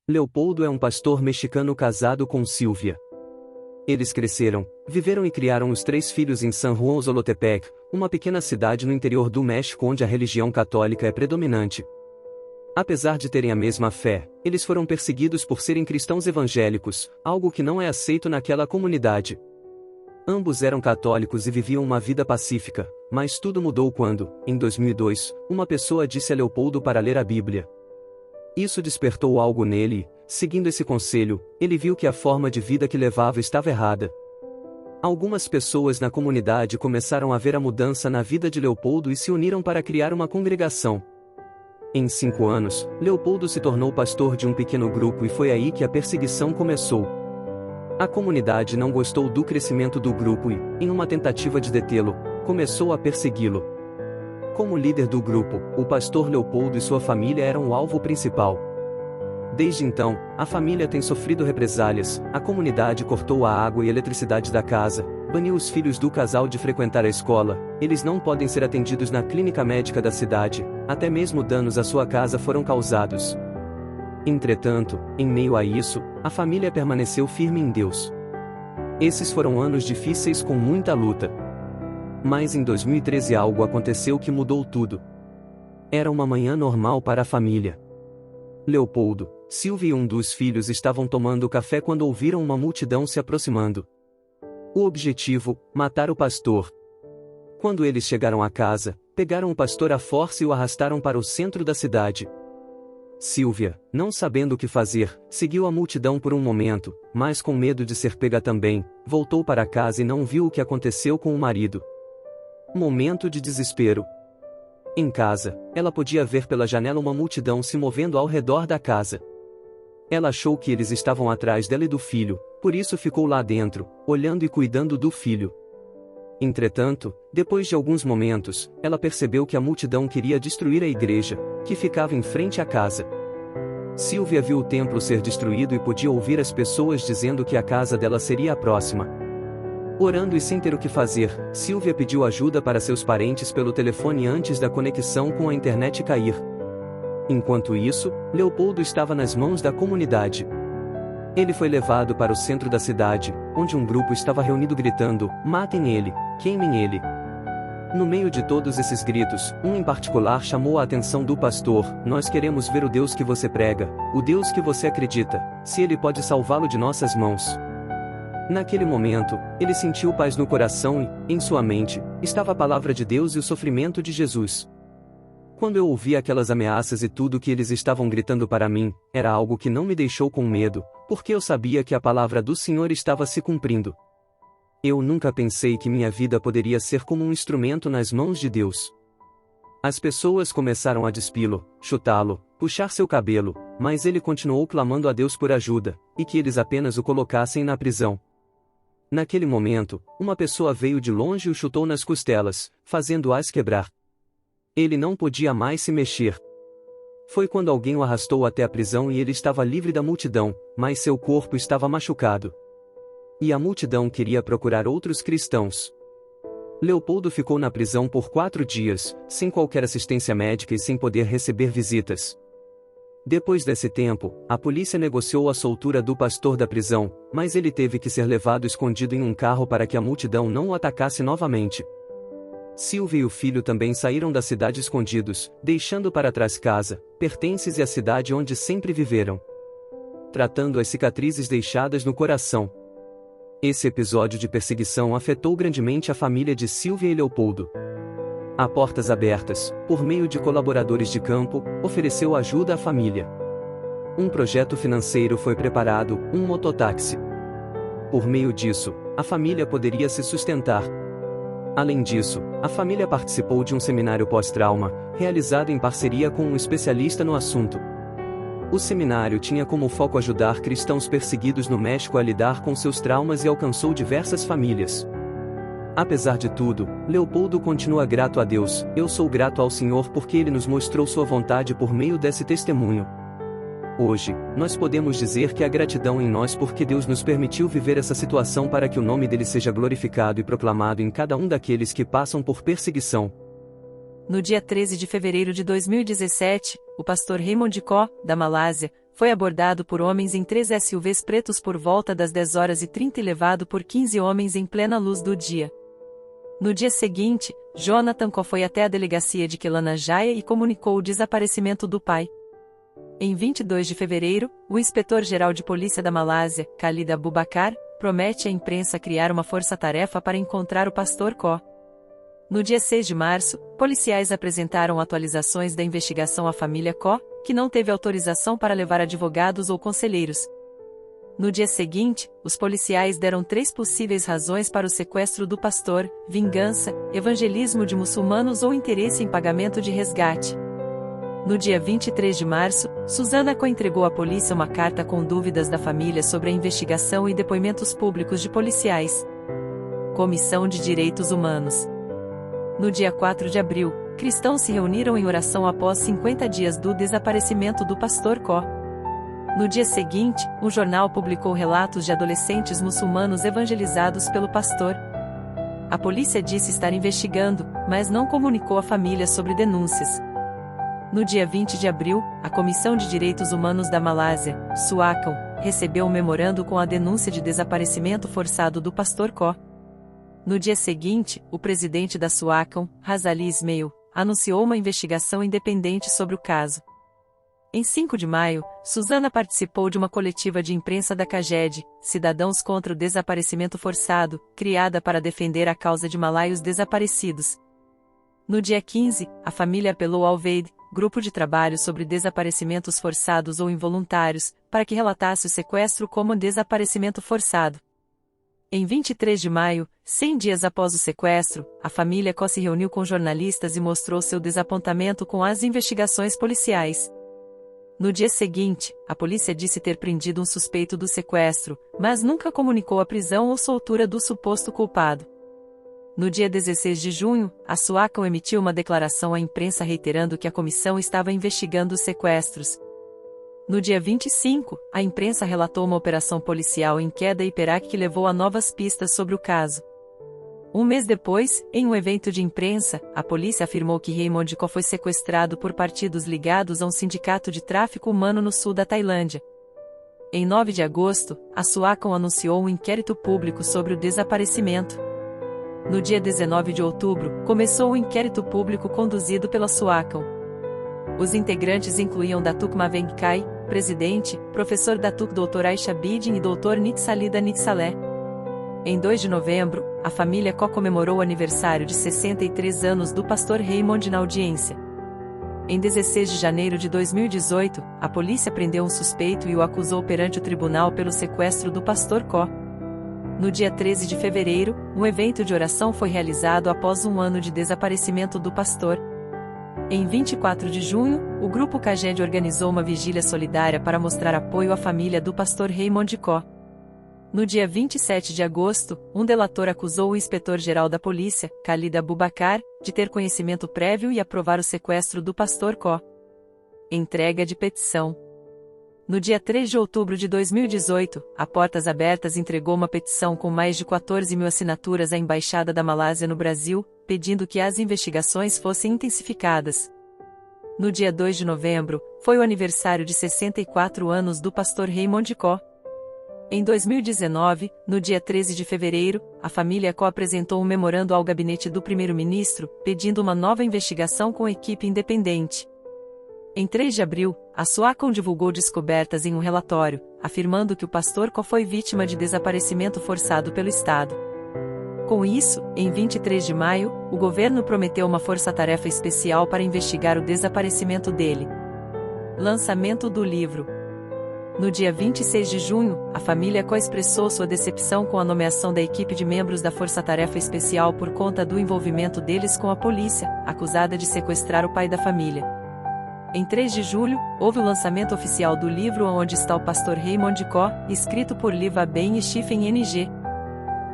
Leopoldo é um pastor mexicano casado com Silvia. Eles cresceram, viveram e criaram os 3 filhos em San Juan Zolotepec, uma pequena cidade no interior do México onde a religião católica é predominante. Apesar de terem a mesma fé, eles foram perseguidos por serem cristãos evangélicos, algo que não é aceito naquela comunidade. Ambos eram católicos e viviam uma vida pacífica, mas tudo mudou quando, em 2002, uma pessoa disse a Leopoldo para ler a Bíblia. Isso despertou algo nele e, seguindo esse conselho, ele viu que a forma de vida que levava estava errada. Algumas pessoas na comunidade começaram a ver a mudança na vida de Leopoldo e se uniram para criar uma congregação. Em 5 anos, Leopoldo se tornou pastor de um pequeno grupo e foi aí que a perseguição começou. A comunidade não gostou do crescimento do grupo e, em uma tentativa de detê-lo, começou a persegui-lo. Como líder do grupo, o pastor Leopoldo e sua família eram o alvo principal. Desde então, a família tem sofrido represálias, a comunidade cortou a água e eletricidade da casa, baniu os filhos do casal de frequentar a escola, eles não podem ser atendidos na clínica médica da cidade, até mesmo danos à sua casa foram causados. Entretanto, em meio a isso, a família permaneceu firme em Deus. Esses foram anos difíceis com muita luta. Mas em 2013 algo aconteceu que mudou tudo. Era uma manhã normal para a família. Leopoldo, Silvia e um dos filhos estavam tomando café quando ouviram uma multidão se aproximando. O objetivo, matar o pastor. Quando eles chegaram à casa, pegaram o pastor à força e o arrastaram para o centro da cidade. Silvia, não sabendo o que fazer, seguiu a multidão por um momento, mas com medo de ser pega também, voltou para casa e não viu o que aconteceu com o marido. Momento de desespero. Em casa, ela podia ver pela janela uma multidão se movendo ao redor da casa. Ela achou que eles estavam atrás dela e do filho, por isso ficou lá dentro, olhando e cuidando do filho. Entretanto, depois de alguns momentos, ela percebeu que a multidão queria destruir a igreja, que ficava em frente à casa. Silvia viu o templo ser destruído e podia ouvir as pessoas dizendo que a casa dela seria a próxima. Orando e sem ter o que fazer, Silvia pediu ajuda para seus parentes pelo telefone antes da conexão com a internet cair. Enquanto isso, Leopoldo estava nas mãos da comunidade. Ele foi levado para o centro da cidade, onde um grupo estava reunido gritando: "Matem ele, queimem ele". No meio de todos esses gritos, um em particular chamou a atenção do pastor: "Nós queremos ver o Deus que você prega, o Deus que você acredita, se ele pode salvá-lo de nossas mãos". Naquele momento, ele sentiu paz no coração e, em sua mente, estava a palavra de Deus e o sofrimento de Jesus. Quando eu ouvi aquelas ameaças e tudo que eles estavam gritando para mim, era algo que não me deixou com medo, porque eu sabia que a palavra do Senhor estava se cumprindo. Eu nunca pensei que minha vida poderia ser como um instrumento nas mãos de Deus. As pessoas começaram a despí-lo, chutá-lo, puxar seu cabelo, mas ele continuou clamando a Deus por ajuda, e que eles apenas o colocassem na prisão. Naquele momento, uma pessoa veio de longe e o chutou nas costelas, fazendo-as quebrar. Ele não podia mais se mexer. Foi quando alguém o arrastou até a prisão e ele estava livre da multidão, mas seu corpo estava machucado. E a multidão queria procurar outros cristãos. Leopoldo ficou na prisão por 4 dias, sem qualquer assistência médica e sem poder receber visitas. Depois desse tempo, a polícia negociou a soltura do pastor da prisão, mas ele teve que ser levado escondido em um carro para que a multidão não o atacasse novamente. Silvia e o filho também saíram da cidade escondidos, deixando para trás casa, pertences e a cidade onde sempre viveram. Tratando as cicatrizes deixadas no coração. Esse episódio de perseguição afetou grandemente a família de Silvia e Leopoldo. A portas abertas, por meio de colaboradores de campo, ofereceu ajuda à família. Um projeto financeiro foi preparado, um mototáxi. Por meio disso, a família poderia se sustentar. Além disso, a família participou de um seminário pós-trauma, realizado em parceria com um especialista no assunto. O seminário tinha como foco ajudar cristãos perseguidos no México a lidar com seus traumas e alcançou diversas famílias. Apesar de tudo, Leopoldo continua grato a Deus. Eu sou grato ao Senhor porque Ele nos mostrou sua vontade por meio desse testemunho. Hoje, nós podemos dizer que há gratidão em nós porque Deus nos permitiu viver essa situação para que o nome dele seja glorificado e proclamado em cada um daqueles que passam por perseguição. No dia 13 de fevereiro de 2017, o pastor Raymond Ko, da Malásia, foi abordado por homens em 3 SUVs pretos por volta das 10h30 e levado por 15 homens em plena luz do dia. No dia seguinte, Jonathan Ko foi até a delegacia de Kelana Jaya e comunicou o desaparecimento do pai. Em 22 de fevereiro, o inspetor-geral de polícia da Malásia, Khalid Abubakar, promete à imprensa criar uma força-tarefa para encontrar o pastor Ko. No dia 6 de março, policiais apresentaram atualizações da investigação à família Ko, que não teve autorização para levar advogados ou conselheiros. No dia seguinte, os policiais deram 3 possíveis razões para o sequestro do pastor: vingança, evangelismo de muçulmanos ou interesse em pagamento de resgate. No dia 23 de março, Susana Ko entregou à polícia uma carta com dúvidas da família sobre a investigação e depoimentos públicos de policiais. Comissão de Direitos Humanos. No dia 4 de abril, cristãos se reuniram em oração após 50 dias do desaparecimento do pastor Ko. No dia seguinte, um jornal publicou relatos de adolescentes muçulmanos evangelizados pelo pastor. A polícia disse estar investigando, mas não comunicou à família sobre denúncias. No dia 20 de abril, a Comissão de Direitos Humanos da Malásia, SUAKAM, recebeu um memorando com a denúncia de desaparecimento forçado do pastor Ko. No dia seguinte, o presidente da SUAKAM, Razali Ismail, anunciou uma investigação independente sobre o caso. Em 5 de maio, Susana participou de uma coletiva de imprensa da CAGED, Cidadãos contra o Desaparecimento Forçado, criada para defender a causa de malaios desaparecidos. No dia 15, a família apelou ao VEID, Grupo de Trabalho sobre Desaparecimentos Forçados ou Involuntários, para que relatasse o sequestro como desaparecimento forçado. Em 23 de maio, 100 dias após o sequestro, a família Ko se reuniu com jornalistas e mostrou seu desapontamento com as investigações policiais. No dia seguinte, a polícia disse ter prendido um suspeito do sequestro, mas nunca comunicou a prisão ou soltura do suposto culpado. No dia 16 de junho, a SUAKAM emitiu uma declaração à imprensa reiterando que a comissão estava investigando os sequestros. No dia 25, a imprensa relatou uma operação policial em Kedah e Perak que levou a novas pistas sobre o caso. Um mês depois, em um evento de imprensa, a polícia afirmou que Raymond Ko foi sequestrado por partidos ligados a um sindicato de tráfico humano no sul da Tailândia. Em 9 de agosto, a SUAKAM anunciou um inquérito público sobre o desaparecimento. No dia 19 de outubro, começou o inquérito público conduzido pela SUAKAM. Os integrantes incluíam Datuk Maveng Kai, presidente, professor Datuk Dr. Aisha Bidin e Dr. Nitsalida Nitsaleh. Em 2 de novembro, a família Ko comemorou o aniversário de 63 anos do pastor Raymond na audiência. Em 16 de janeiro de 2018, a polícia prendeu um suspeito e o acusou perante o tribunal pelo sequestro do pastor Ko. No dia 13 de fevereiro, um evento de oração foi realizado após um ano de desaparecimento do pastor. Em 24 de junho, o Grupo CAGED organizou uma vigília solidária para mostrar apoio à família do pastor Raymond Ko. No dia 27 de agosto, um delator acusou o inspetor-geral da polícia, Khalid Abubakar, de ter conhecimento prévio e aprovar o sequestro do pastor Ko. Entrega de petição. No dia 3 de outubro de 2018, a Portas Abertas entregou uma petição com mais de 14 mil assinaturas à Embaixada da Malásia no Brasil, pedindo que as investigações fossem intensificadas. No dia 2 de novembro, foi o aniversário de 64 anos do pastor Raymond Ko. Em 2019, no dia 13 de fevereiro, a família Ko apresentou um memorando ao gabinete do primeiro-ministro, pedindo uma nova investigação com equipe independente. Em 3 de abril, a SUAKAM divulgou descobertas em um relatório, afirmando que o pastor Ko foi vítima de desaparecimento forçado pelo Estado. Com isso, em 23 de maio, o governo prometeu uma força-tarefa especial para investigar o desaparecimento dele. Lançamento do livro. No dia 26 de junho, a família Ko expressou sua decepção com a nomeação da equipe de membros da Força-Tarefa Especial por conta do envolvimento deles com a polícia, acusada de sequestrar o pai da família. Em 3 de julho, houve o lançamento oficial do livro Onde está o pastor Raymond Ko, escrito por Liva Ben e Stephen Ng.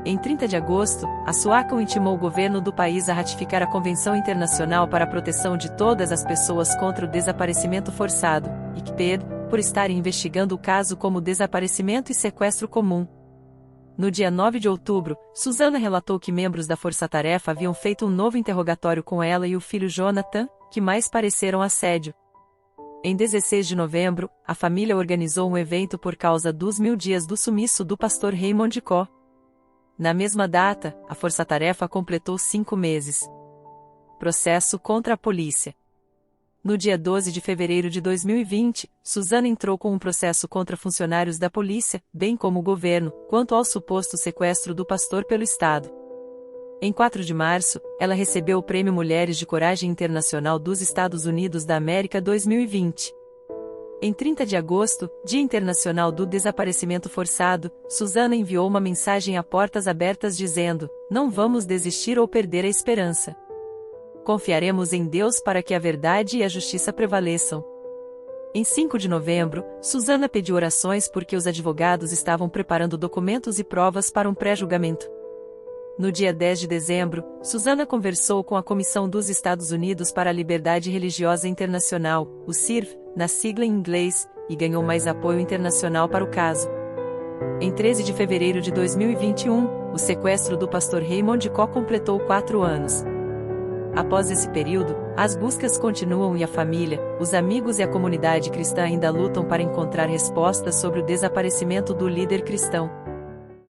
Em 30 de agosto, a SUAKAM intimou o governo do país a ratificar a Convenção Internacional para a Proteção de Todas as Pessoas contra o Desaparecimento Forçado, ICPD, por estarem investigando o caso como desaparecimento e sequestro comum. No dia 9 de outubro, Susana relatou que membros da Força-Tarefa haviam feito um novo interrogatório com ela e o filho Jonathan, que mais pareceram assédio. Em 16 de novembro, a família organizou um evento por causa dos 1000 dias do sumiço do pastor Raymond Coe. Na mesma data, a força-tarefa completou 5 meses. Processo contra a polícia. No dia 12 de fevereiro de 2020, Suzana entrou com um processo contra funcionários da polícia, bem como o governo, quanto ao suposto sequestro do pastor pelo Estado. Em 4 de março, ela recebeu o Prêmio Mulheres de Coragem Internacional dos Estados Unidos da América 2020. Em 30 de agosto, Dia Internacional do Desaparecimento Forçado, Suzana enviou uma mensagem a portas abertas dizendo: "Não vamos desistir ou perder a esperança. Confiaremos em Deus para que a verdade e a justiça prevaleçam." Em 5 de novembro, Suzana pediu orações porque os advogados estavam preparando documentos e provas para um pré-julgamento. No dia 10 de dezembro, Suzana conversou com a Comissão dos Estados Unidos para a Liberdade Religiosa Internacional, o CIRV, na sigla em inglês, e ganhou mais apoio internacional para o caso. Em 13 de fevereiro de 2021, o sequestro do pastor Raymond Coe completou 4 anos. Após esse período, as buscas continuam e a família, os amigos e a comunidade cristã ainda lutam para encontrar respostas sobre o desaparecimento do líder cristão.